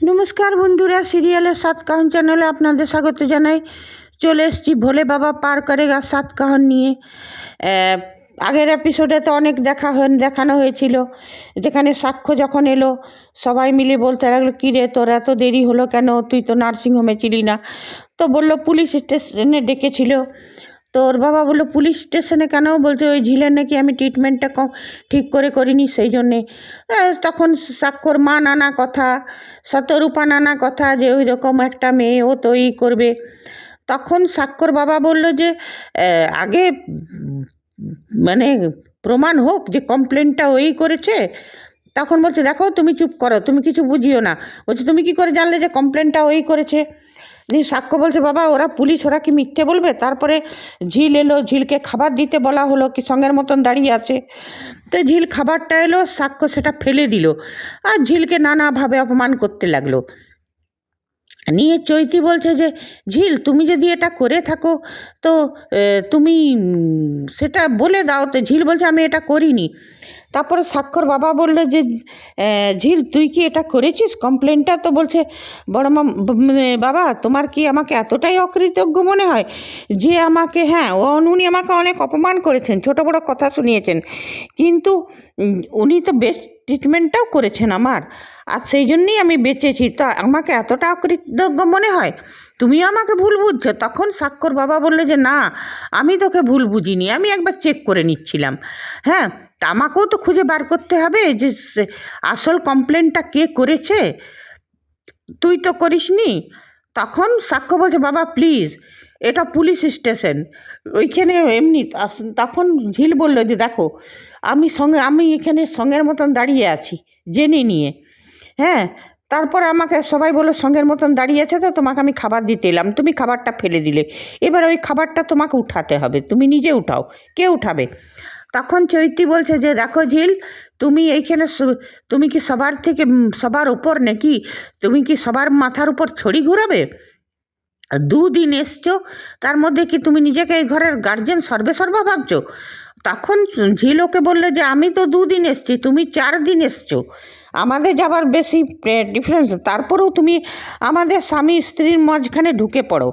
নমস্কার বন্ধুরা, সিরিয়ালের সাতকাহন চ্যানেলে আপনাদের স্বাগত জানাই। চলে এসেছি ভোলে বাবা পার করেগা সাতকাহন নিয়ে। আগের এপিসোডে তো অনেক দেখানো হয়েছিল, যেখানে সাক্ষ্য যখন এলো সবাই মিলে বলতে লাগলো, কী রে তোর এত দেরি হলো কেন, তুই তো নার্সিংহোমে ছিলি না। তো বললো পুলিশ স্টেশনে ডেকেছিল। তো ওর বাবা বললো পুলিশ স্টেশনে কেন? বলছে ওই ঝিলের নাকি আমি ট্রিটমেন্টটা ঠিক করে করিনি, সেই জন্যে। তখন সাক্ষর মা নানা কথা, শতরূপা নানা কথা, যে ওই রকম একটা মেয়ে ও তো এই করবে। তখন সাক্ষর বাবা বলল যে আগে মানে প্রমাণ হোক যে কমপ্লেনটা ওই করেছে। তখন বলছে দেখো তুমি চুপ করো, তুমি কিছু বুঝিও না। বলছে তুমি কি করে জানলে যে কমপ্লেনটা ওই করেছে? সাক্ষ্য বলছে বাবা ওরা পুলিশ, ওরা কি মিথ্যে বলবে? তারপরে ঝিল এলো, ঝিলকে খাবার দিতে বলা হলো, কি সঙ্গের মতন দাঁড়িয়ে আছে। তো ঝিল খাবারটা এলো, সাক্ষ্য সেটা ফেলে দিল আর ঝিলকে নানাভাবে অপমান করতে লাগলো। নিয়ে চৈতি বলছে যে ঝিল তুমি যদি এটা করে থাকো তো তুমি সেটা বলে দাও। তো ঝিল বলছে আমি এটা করিনি। তারপরে সাক্ষর বাবা বললো যে ঝিল তুই কি এটা করেছিস কমপ্লেনটা? তো বলছে বড় মা বাবা তোমার কি আমাকে এতটাই অকৃতজ্ঞ মনে হয় যে আমাকে, হ্যাঁ উনি আমাকে অনেক অপমান করেছেন, ছোট বড় কথা শুনিয়েছেন, কিন্তু উনি তো বেস্ট ট্রিটমেন্টটাও করেছেন আমার, আর সেই জন্যই আমি বেঁচেছি। তা আমাকে এতটা অকৃতজ্ঞ মনে হয়? তুমিও আমাকে ভুল বুঝছো। তখন সাক্ষর বাবা বললো যে না আমি তোকে ভুল বুঝিনি, আমি একবার চেক করে নিচ্ছিলাম। হ্যাঁ, তা আমাকেও তো খুঁজে বার করতে হবে যে আসল কমপ্লেনটা কে করেছে, তুই তো করিসনি। তখন সাক্ষ্য বলছে বাবা প্লিজ, এটা পুলিশ স্টেশন, ওইখানে এমনি। তখন ঝিল বলল যে দেখো আমি এখানে সঙ্গের মতন দাঁড়িয়ে আছি জেনে নিয়ে। হ্যাঁ, তারপর আমাকে সবাই বললো সঙ্গের মতন দাঁড়িয়ে আছে তো তোমাকে আমি খাবার দিতে এলাম, তুমি খাবারটা ফেলে দিলে, এবার ওই খাবারটা তোমাকে উঠাতে হবে, তুমি নিজে উঠাও, কে উঠাবে? তখন চৈতি বলছে যে দেখো ঝিল, তুমি এইখানে তুমি কি সবার উপর নাকি? তুমি কি সবার মাথার উপর ছড়ি ঘুরাবে? 2 দিন এসছো, তার মধ্যে কি তুমি নিজেকে এই ঘরের গার্জেন সর্বেসর্বা ভাবছো? তখন ঝিল ওকে বললো যে আমি তো 2 দিন এসছি, তুমি 4 দিন এসছো, আমাদের যাবার বেশি ডিফারেন্স, তারপরেও তুমি আমাদের স্বামী স্ত্রীর মাঝখানে ঢুকে পড়ো।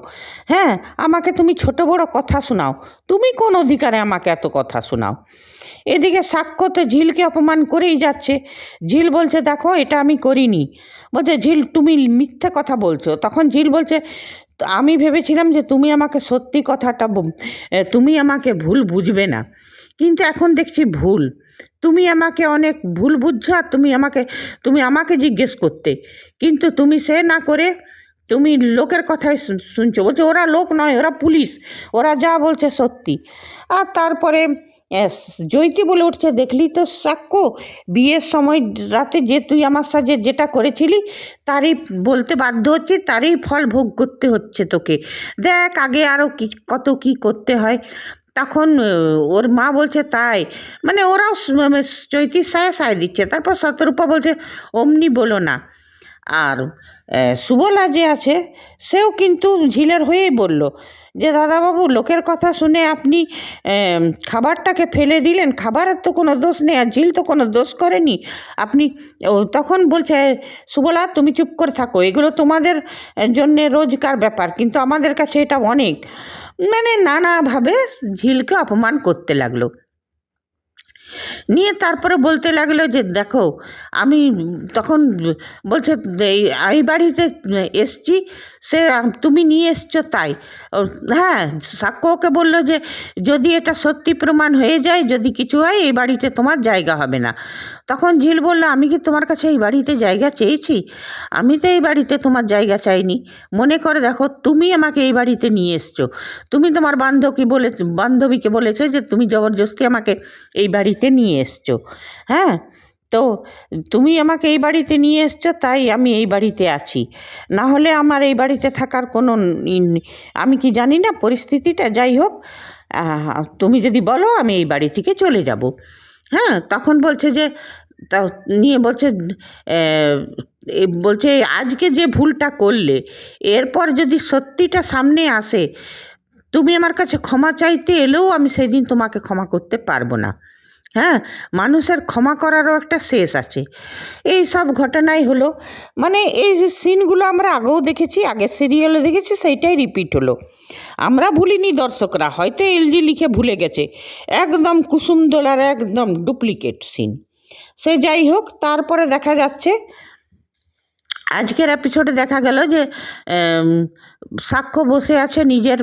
হ্যাঁ, আমাকে তুমি ছোট বড় কথা শোনাও, তুমি কোন অধিকারে আমাকে এত কথা শোনাও? এদিকে সাক্ষ্য তো ঝিলকে অপমান করেই যাচ্ছে। ঝিল বলছে দেখো এটা আমি করিনি। বলছে ঝিল তুমি মিথ্যে কথা বলছো। তখন ঝিল বলছে আমি ভেবেছিলাম যে তুমি আমাকে সত্যি কথাটা তুমি আমাকে ভুল বুঝবে না, কিন্তু এখন দেখছি ভুল, তুমি আমাকে অনেক ভুল বুঝছো। আর তুমি আমাকে জিজ্ঞেস করতে, কিন্তু তুমি সে না করে তুমি লোকের কথাই শুনছো। বলছে ওরা লোক নয়, ওরা পুলিশ, ওরা যা বলছে সত্যি। আর তারপরে জয়তী বলে উঠছে দেখলি তো সাক্ষ্য, বিয়ের সময় রাতে যে তুই আমার সাথে যেটা করেছিলি তারই বলতে বাধ্য হচ্ছি, তারই ফল ভোগ করতে হচ্ছে তোকে। দেখ আগে আরও কত কি করতে হয়। তখন ওর মা বলছে তাই, মানে ওরাও চৈতির সায় দিচ্ছে। তারপর শতরূপা বলছে অমনি বলো না। আর সুবলা যে আছে সেও কিন্তু ঝিলের হয়েই বলল যে দাদাবাবু লোকের কথা শুনে আপনি খাবারটাকে ফেলে দিলেন, খাবারের তো কোনো দোষ নেই, আর ঝিল তো কোনো দোষ করেনি। আপনি তখন বলছে সুবলা তুমি চুপ করে থাকো, এগুলো তোমাদের জন্যে রোজকার ব্যাপার, কিন্তু আমাদের কাছে এটা অনেক, মানে নানাভাবে ঝিলকে অপমান করতে লাগলো। নিয়ে তারপরে বলতে লাগলো যে দেখো আমি তখন বলছে এই বাড়িতে এসছি, সে তুমি নিয়ে এসছো তাই। হ্যাঁ, সাক্ষ্য ওকে বললো যে যদি এটা সত্যি প্রমাণ হয়ে যায়, যদি কিছু হয় এই বাড়িতে তোমার জায়গা হবে না। তখন ঝিল বললো আমি কি তোমার কাছে এই বাড়িতে জায়গা চেয়েছি? আমি তো এই বাড়িতে তোমার জায়গা চাইনি। মনে করে দেখো তুমি আমাকে এই বাড়িতে নিয়ে এসছো, তুমি তোমার বান্ধবীকে বলেছো যে তুমি জবরদস্তি আমাকে এই বাড়িতে নিয়ে এসছো। হ্যাঁ, তো তুমি আমাকে এই বাড়িতে নিয়ে এসছো তাই আমি এই বাড়িতে আছি, না হলে আমার এই বাড়িতে থাকার কোনো আমি কি জানি না পরিস্থিতিটা, যাই হোক তুমি যদি বলো আমি এই বাড়ি থেকে চলে যাব। হ্যাঁ, তখন বলছে যে তা নিয়ে বলছে আজকে যে ভুলটা করলে এরপর যদি সত্যিটা সামনে আসে, তুমি আমার কাছে ক্ষমা চাইতে এলেও আমি সেই দিন তোমাকে ক্ষমা করতে পারবো না। হ্যাঁ, মানুষের ক্ষমা করারও একটা শেষ আছে। এই সব ঘটনাই হলো, মানে এই যে সিনগুলো আমরা আগেও দেখেছি, আগের সিরিয়ালে দেখেছি, সেইটাই রিপিট হলো। আমরা ভুলিনি, দর্শকরা হয়তো এলজি লিখে ভুলে গেছে, একদম কুসুমদোলার একদম ডুপ্লিকেট সিন। সে যাই হোক, তারপরে দেখা যাচ্ছে আজকের এপিসোডে দেখা গেল যে সাক্ষ্য বসে আছে নিজের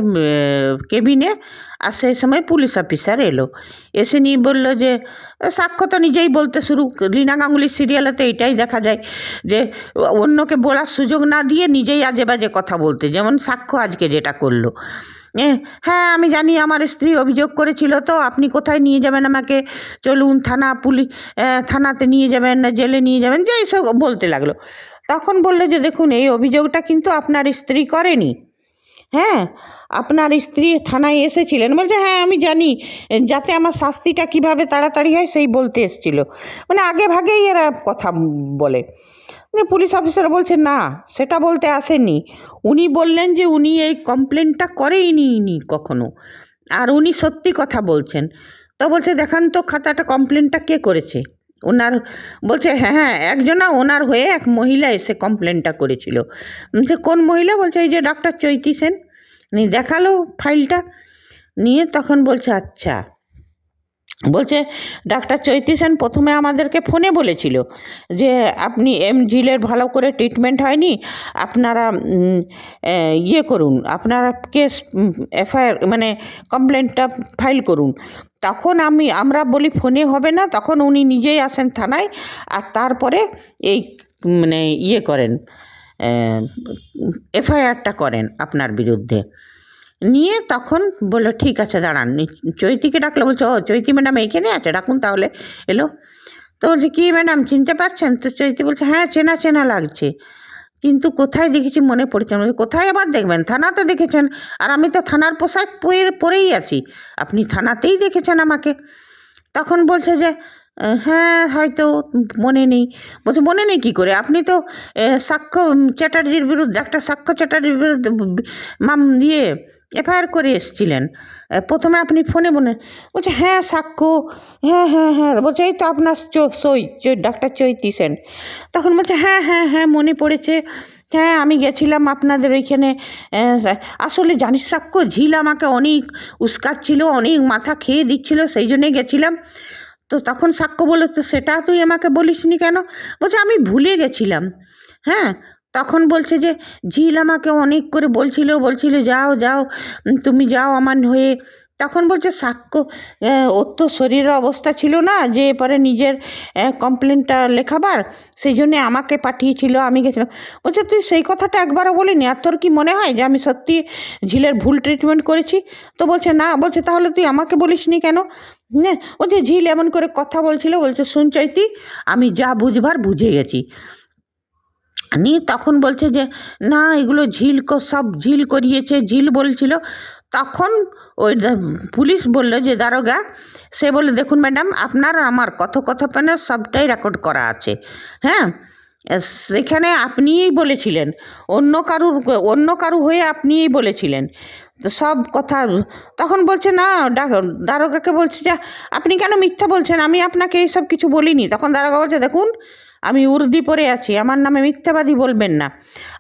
কেবিনে, আর সেই সময় পুলিশ অফিসার এলো, এসে নিয়ে বললো যে সাক্ষ্য তো নিজেই বলতে শুরু, রীনা গাঙ্গুলির সিরিয়ালেতে এটাই দেখা যায় যে অন্যকে বলার সুযোগ না দিয়ে নিজেই আজে বাজে কথা বলতে, যেমন সাক্ষ্য আজকে যেটা করলো। হ্যাঁ, আমি জানি আমার স্ত্রী অভিযোগ করেছিল, তো আপনি কোথায় নিয়ে যাবেন আমাকে, চলুন থানাতে নিয়ে যাবেন না জেলে নিয়ে যাবেন, যে এইসব বলতে লাগলো। তখন বললো যে দেখুন, এই অভিযোগটা কিন্তু আপনার স্ত্রী করেনি। হ্যাঁ, আপনার স্ত্রী থানায় এসেছিলেন। বলছে হ্যাঁ আমি জানি, যাতে আমার শাস্তিটা কিভাবে তাড়াতাড়ি হয় সেই বলতে এসেছিল। মানে আগে ভাগেই এরা কথা বলে। পুলিশ অফিসার বলছে না, সেটা বলতে আসেননি। উনি বললেন যে উনি এই কমপ্লেনটা করেইনি কখনো, আর উনি সত্যি কথা বলছেন। তো বলছে দেখান তো খাতাটা, কমপ্লেনটা কে করেছে। ওনার বলছে হ্যাঁ একজনা ওনার হয়ে এক মহিলা এসে কমপ্লেনটা করেছিল। বলছে কোন মহিলা। বলছে এই যে ডক্টর চৈতি সেন। দেখালো ফাইলটা নিয়ে, তখন বলছে আচ্ছা। বলছে ডাক্তার চৈতি সেন প্রথমে আমাদেরকে ফোনে বলেছিল যে আপনি ঝিলের ভালো করে ট্রিটমেন্ট হয়নি, আপনারা ইয়ে করুন, আপনারা কেস এফআইআর মানে কমপ্লেনটা ফাইল করুন। তখন আমরা বলি ফোনে হবে না, তখন উনি নিজেই আসেন থানায়, আর তারপরে এই মানে ইয়ে করেন, এফআইআরটা করেন আপনার বিরুদ্ধে। নিয়ে তখন বললো ঠিক আছে দাঁড়ান, চৈতিকে ডাকলো। বলছে ও চৈতি ম্যাডাম এইখানে আছে, ডাকুন তাহলে। এলো তো বলছে কি ম্যাডাম চিনতে পারছেন? তো চৈতি বলছে হ্যাঁ চেনা চেনা লাগছে, কিন্তু কোথায় দেখেছি মনে পড়ছে না। কোথায় আবার দেখবেন, থানাতে দেখেছেন, আর আমি তো থানার পোশাক পরেই আছি, আপনি থানাতেই দেখেছেন আমাকে। তখন বলছে যে হ্যাঁ হয়তো মনে নেই। বলছে মনে নেই কী করে, আপনি তো সাক্ষ্য চ্যাটার্জির বিরুদ্ধে, ডাক্তার সাক্ষ্য চ্যাটার্জির বিরুদ্ধে এফআইআর করে এসেছিলেন, প্রথমে আপনি ফোনে বলছে হ্যাঁ সাক্ষ্য, হ্যাঁ হ্যাঁ হ্যাঁ। বলছে এই তো আপনার ডাক্তার চৈতি সেন। তখন বলছে হ্যাঁ হ্যাঁ হ্যাঁ মনে পড়েছে, হ্যাঁ আমি গেছিলাম আপনাদের ওইখানে। আসলে জানিস সাক্ষ্য, ঝিল আমাকে অনেক উস্কাচ্ছিল, অনেক মাথা খেয়ে দিচ্ছিল, সেই জন্যে গেছিলাম। তো তখন সাক্ষ্য বলল তো সেটা তুই আমাকে বলিসনি কেন? বলছে আমি ভুলে গেছিলাম। হ্যাঁ, তখন বলছে যে ঝিল আমাকে অনেক করে বলছিল যাও যাও তুমি যাও আমার হয়ে। তখন বলছে সাক্ষ্য ওর তো শরীরের অবস্থা ছিল না যে পরে নিজের কমপ্লেনটা লেখাবার, সেই জন্যে আমাকে পাঠিয়েছিল, আমি গেছিলাম। বলছে তুই সেই কথাটা একবারও বলিনি, আর তোর কি মনে হয় যে আমি সত্যি ঝিলের ভুল ট্রিটমেন্ট করেছি? তো বলছে না। বলছে তাহলে তুই আমাকে বলিসনি কেন? হ্যাঁ, ও যে ঝিল এমন করে কথা বলছিল। বলছে শুন চৈতি, আমি যা বুঝবার বুঝে গেছি। নিয়ে তখন বলছে যে না এগুলো সব ঝিল করিয়েছে, ঝিল বলছিল। তখন ওই পুলিশ বলল যে দারোগা, সে বলে দেখুন ম্যাডাম আপনার আমার কথোপকথনের সবটাই রেকর্ড করা আছে। হ্যাঁ, সেখানে আপনিই বলেছিলেন, অন্য কারু হয়ে আপনিই বলেছিলেন তো সব কথা। তখন বলছে না, দারোগাকে বলছে যে আপনি কেন মিথ্যা বলছেন, আমি আপনাকে এইসব কিছু বলিনি। তখন দারোগা বলছে দেখুন আমি উর্দি পরে আছি, আমার নামে মিথ্যাবাদী বলবেন না,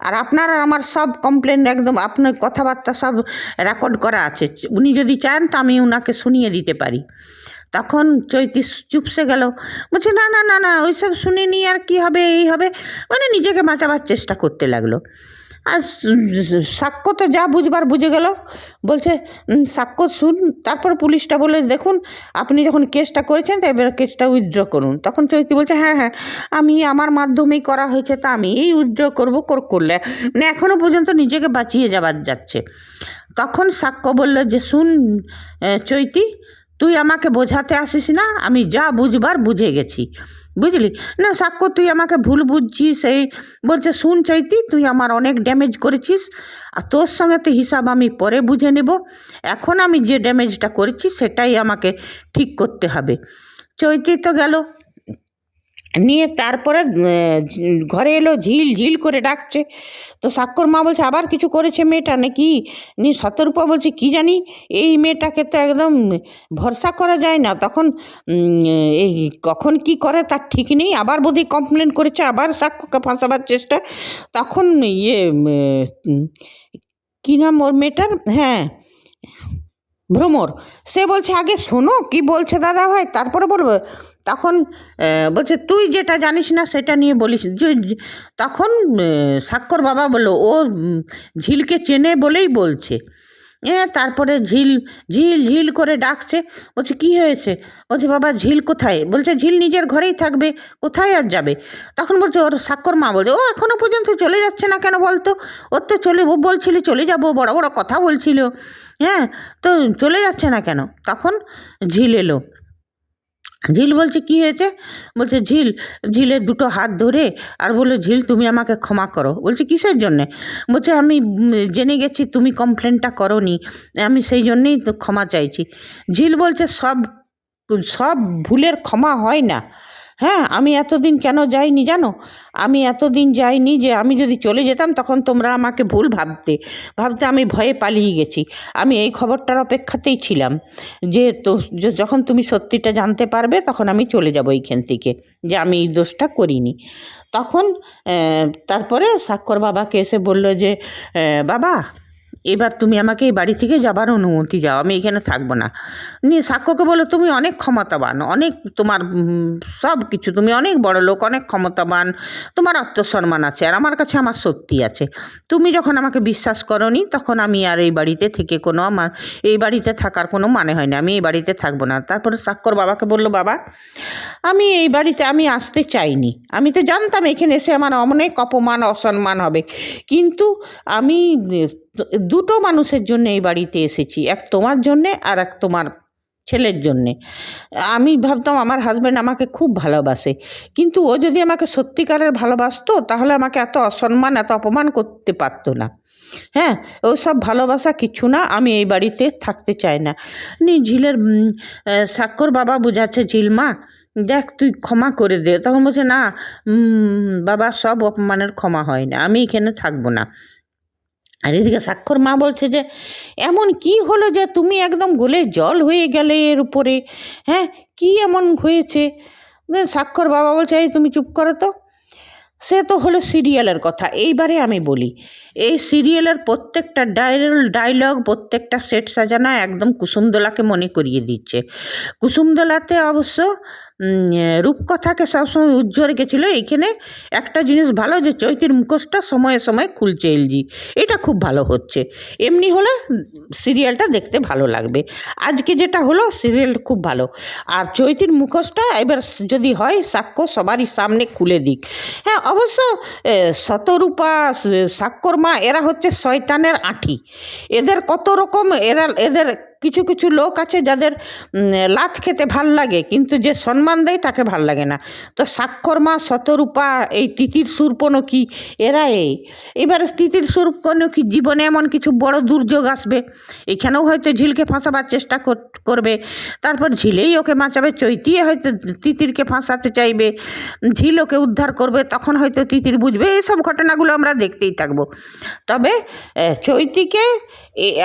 আর আপনার আমার সব কমপ্লেন একদম আপনার কথাবার্তা সব রেকর্ড করা আছে, উনি যদি চান তো আমি ওনাকে শুনিয়ে দিতে পারি। তখন চৈতি চুপসে গেল। বলছে না না না না ওইসব শুনিনি, আর কি হবে এই হবে, মানে নিজেকে বাঁচাবার চেষ্টা করতে লাগলো। আর সাক্ষ্য তো যা বুঝবার বুঝে গেল। বলছে সাক্ষ্য শুন। তারপর পুলিশটা বলে দেখুন আপনি যখন কেসটা করেছেন তাই এবার কেসটা উইথড্র করুন। তখন চৈতি বলছে হ্যাঁ হ্যাঁ আমি আমার মাধ্যমেই করা হয়েছে, তা আমি এই উইথড্র করলে মানে এখনও পর্যন্ত নিজেকে বাঁচিয়ে যাচ্ছে। তখন সাক্ষ্য বলল যে শুন চৈতি, তুই আমাকে বোঝাতে আসিস না, আমি যা বুঝবার বুঝে গেছি, বুঝলি না। সাক্ষ্য তুই আমাকে ভুল বুঝছিস। এই বলছে শুন চৈতি, তুই আমার অনেক ড্যামেজ করেছিস, আর তোর সঙ্গে তো হিসাব আমি পরে বুঝে নেব, এখন আমি যে ড্যামেজটা করেছি সেটাই আমাকে ঠিক করতে হবে। চৈতি তো গেল। নিয়ে তারপরে ঘরে এলো, ঝিল ঝিল করে ডাকছে। তো সাক্ষর মা বলছে আবার কিছু করেছে মেয়েটা নাকি? নিয়ে শতরূপা বলছে কি জানি, এই মেয়েটাকে তো একদম ভরসা করা যায় না। তখন এই কখন কি করে তার ঠিক নেই, আবার বোধহয় কমপ্লেন করেছে, আবার সাক্ষ্যকে ফাঁসাবার চেষ্টা। তখন কি নাম ওর মেয়েটার, হ্যাঁ ভ্রমর, সে বলছে আগে শোনো কি বলছে দাদা ভাই, তারপরে বলবো। তখন বলছে তুই যেটা জানিস না সেটা নিয়ে বলিস। তখন সাক্ষর বাবা বললো ও ঝিলকে চেনে বলেই বলছে। তারপরে ঝিল ঝিল ঝিল করে ডাকছে। বলছে কি হয়েছে? বলছে বাবা ঝিল কোথায়? বলছে ঝিল নিজের ঘরেই থাকবে, কোথায় আর যাবে। তখন বলছে ওর সাক্ষর মা বলছে ও এখনো পর্যন্ত চলে যাচ্ছে না কেন বলতো? ওর তো ও বলছিল চলে যাব, বড় বড় কথা বলছিল, হ্যাঁ তো চলে যাচ্ছে না কেন? তখন ঝিল এলো। ঝিল বলছে কি হয়েছে? বলছে ঝিলের দুটো হাত ধরে আর বললো ঝিল তুমি আমাকে ক্ষমা করো। বলছে কিসের জন্যে? বলছে আমি জেনে গেছি তুমি কমপ্লেনটা করোনি, আমি সেই জন্যেই তো ক্ষমা চাইছি। ঝিল বলছে সব সব ভুলের ক্ষমা হয় না। হ্যাঁ আমি এতদিন কেন যাইনি জানো? আমি এতদিন যাইনি যে আমি যদি চলে যেতাম তখন তোমরা আমাকে ভুল ভাবতে ভাবতে আমি ভয়ে পালিয়ে গেছি। আমি এই খবরটার অপেক্ষাতেই ছিলাম যে তো যখন তুমি সত্যিটা জানতে পারবে তখন আমি চলে যাব এইখান থেকে, যে আমি এই দোষটা করিনি। তখন তারপরে সাক্ষর বাবাকে এসে বলল যে বাবা এবার তুমি আমাকে এই বাড়ি থেকে যাবার অনুমতি দাও, আমি এখানে থাকবো না। নিয়ে সাক্ষ্যকে বলো তুমি অনেক ক্ষমতাবান, অনেক তোমার সব কিছু, তুমি অনেক বড় লোক, অনেক ক্ষমতাবান, তোমার আত্মসম্মান আছে, আর আমার কাছে আমার সত্যি আছে। তুমি যখন আমাকে বিশ্বাস করোনি তখন আমি আর এই বাড়িতে থেকে আমার এই বাড়িতে থাকার কোনো মানে হয় না, আমি এই বাড়িতে থাকবো না। তারপরে সাক্ষর বাবাকে বললো বাবা আমি এই বাড়িতে আমি আসতে চাইনি, আমি তো জানতাম এখানে এসে আমার অনেক অপমান অসম্মান হবে, কিন্তু আমি দুটো মানুষের জন্য এই বাড়িতে এসেছি, এক তোমার জন্যে আর এক তোমার ছেলের জন্যে। আমি ভাবতাম আমার হাজব্যান্ড আমাকে খুব ভালোবাসে, কিন্তু ও যদি আমাকে সত্যিকারের ভালোবাসতো তাহলে আমাকে এত অসম্মান এত অপমান করতে পারতো না। হ্যাঁ ওসব ভালোবাসা কিছু না, আমি এই বাড়িতে থাকতে চাই না। ঝিলের সাক্ষর বাবা বুঝাচ্ছে ঝিল মা দেখ তুই ক্ষমা করে দে। তখন বলছে না বাবা সব অপমানের ক্ষমা হয় না, আমি এখানে থাকবো না। আর এদিকে সাক্ষর মা বলছে যে এমন কি হলো যে তুমি একদম গলে জল হয়ে গেলে এর উপরে, হ্যাঁ কি এমন হয়েছে? সাক্ষর বাবা বলছে এই তুমি চুপ করো তো, সে তো হলো সিরিয়ালের কথা। এইবারে আমি বলি এই সিরিয়ালের প্রত্যেকটা ডায়লগ প্রত্যেকটা সেট সাজানো একদম কুসুমদোলাকে মনে করিয়ে দিচ্ছে। কুসুমদোলাতে অবশ্য রূপকথাকে সবসময় উজ্জ্বল রেখেছিল। এইখানে একটা জিনিস ভালো যে চৈতির মুখোশটা সময়ে সময়ে খুলছে এলজি, এটা খুব ভালো হচ্ছে। এমনি হলে সিরিয়ালটা দেখতে ভালো লাগবে। আজকে যেটা হলো সিরিয়ালটা খুব ভালো। আর চৈতির মুখোশটা এবার যদি হয় সাক্ষ্য সবারই সামনে খুলে দিক। হ্যাঁ অবশ্য শতরূপা সাক্ষর মা এরা হচ্ছে শয়তানের আঁঠি, এদের কত রকম এদের কিছু কিছু লোক আছে যাদের লাত খেতে ভাল লাগে কিন্তু যে সম্মান দেয় তাকে ভাল লাগে না। তো সাক্ষর মা শতরূপা এই তিতির শূর্পণখী এরা এবারে তিতির শূর্পণখী জীবনে এমন কিছু বড় দুর্যোগ আসবে, এখানেও হয়তো ঝিলকে ফাঁসাবার চেষ্টা করবে, তারপর ঝিলেই ওকে বাঁচাবে, চৈতি হয়তো তিতিরকে ফাঁসাতে চাইবে, ঝিল ওকে উদ্ধার করবে, তখন হয়তো তিতির বুঝবে। এইসব ঘটনাগুলো আমরা দেখতেই থাকবো। তবে চৈতিকে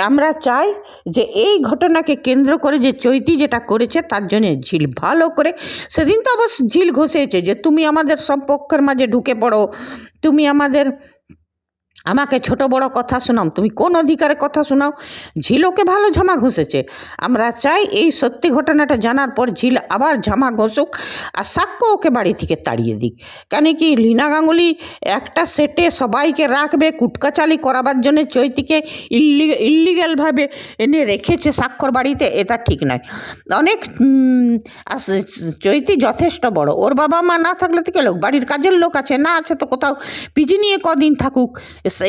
আমরা চাই যে এই ঘটনাকে কেন্দ্র করে যে চৈতি যেটা করেছে তার জন্য ঝিল ভালো করে, সেদিন তো অবশ্য ঝিল ঘষেছে যে তুমি আমাদের সম্পর্কের মাঝে ঢুকে পড়ো, তুমি আমাকে ছোট বড় কথা শোনাও, তুমি কোন অধিকারে কথা শোনাও। ঝিলকে ভালো ঝামা ঘষেছে। আমরা চাই এই সত্যি ঘটনাটা জানার পর ঝিল আবার ঝামা ঘষুক আর সাক্ষ্য ওকে বাড়ি থেকে তাড়িয়ে দিক। কেন কি লীনা গাঙ্গুলি একটা সেটে সবাইকে রাখবে কুটকাচালি করাবার জন্য চৈতিকে ইল্লিগালভাবে এনে রেখেছে সাক্ষর বাড়িতে, এটা ঠিক নয়। অনেক চৈতি যথেষ্ট বড়, ওর বাবা মা না থাকলে তো লোক বাড়ির কাজের লোক আছে, না আছে তো কোথাও পিজি নিয়ে কদিন থাকুক,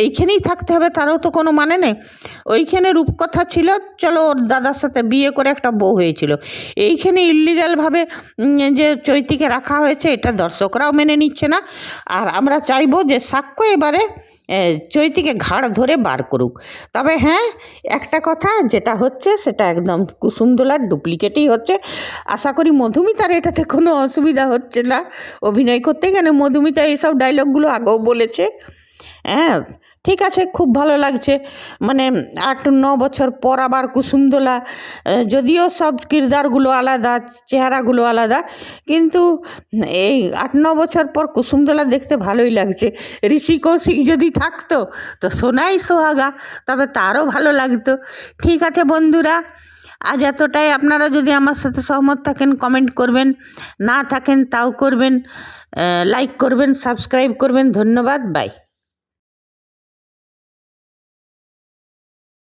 এইখানেই থাকতে হবে তারও তো কোনো মানে নেই। ওইখানে রূপকথা ছিল, চলো ওর দাদার সাথে বিয়ে করে একটা বউ হয়েছিল, এইখানে ইল্লিগালভাবে যে চৈতিকে রাখা হয়েছে এটা দর্শকরাও মেনে নিচ্ছে না। আর আমরা চাইবো যে সাক্ষ্য এবারে চৈতিকে ঘাড় ধরে বার করুক। তবে হ্যাঁ, একটা কথা যেটা হচ্ছে সেটা একদম কুসুমদোলার ডুপ্লিকেটই হচ্ছে। আশা করি মধুমিতার এটাতে কোনো অসুবিধা হচ্ছে না অভিনয় করতে, কেন মধুমিতা এইসব ডায়লগগুলো আগেও বলেছে। হ্যাঁ, ঠিক আছে, খুব ভালো লাগছে। মানে 8-9 বছর পর আবার কুসুমদোলা, যদিও সব কিরদারগুলো আলাদা, চেহারাগুলো আলাদা, কিন্তু এই 8-9 বছর পর কুসুমদোলা দেখতে ভালোই লাগছে। ঋষি কৌশিক যদি থাকতো তো সোনাই সোহাগা, তবে তারও ভালো লাগতো। ঠিক আছে বন্ধুরা, আজ এতটাই। আপনারা যদি আমার সাথে সহমত থাকেন কমেন্ট করবেন, না থাকেন তাও করবেন, লাইক করবেন, সাবস্ক্রাইব করবেন। ধন্যবাদ, বাই।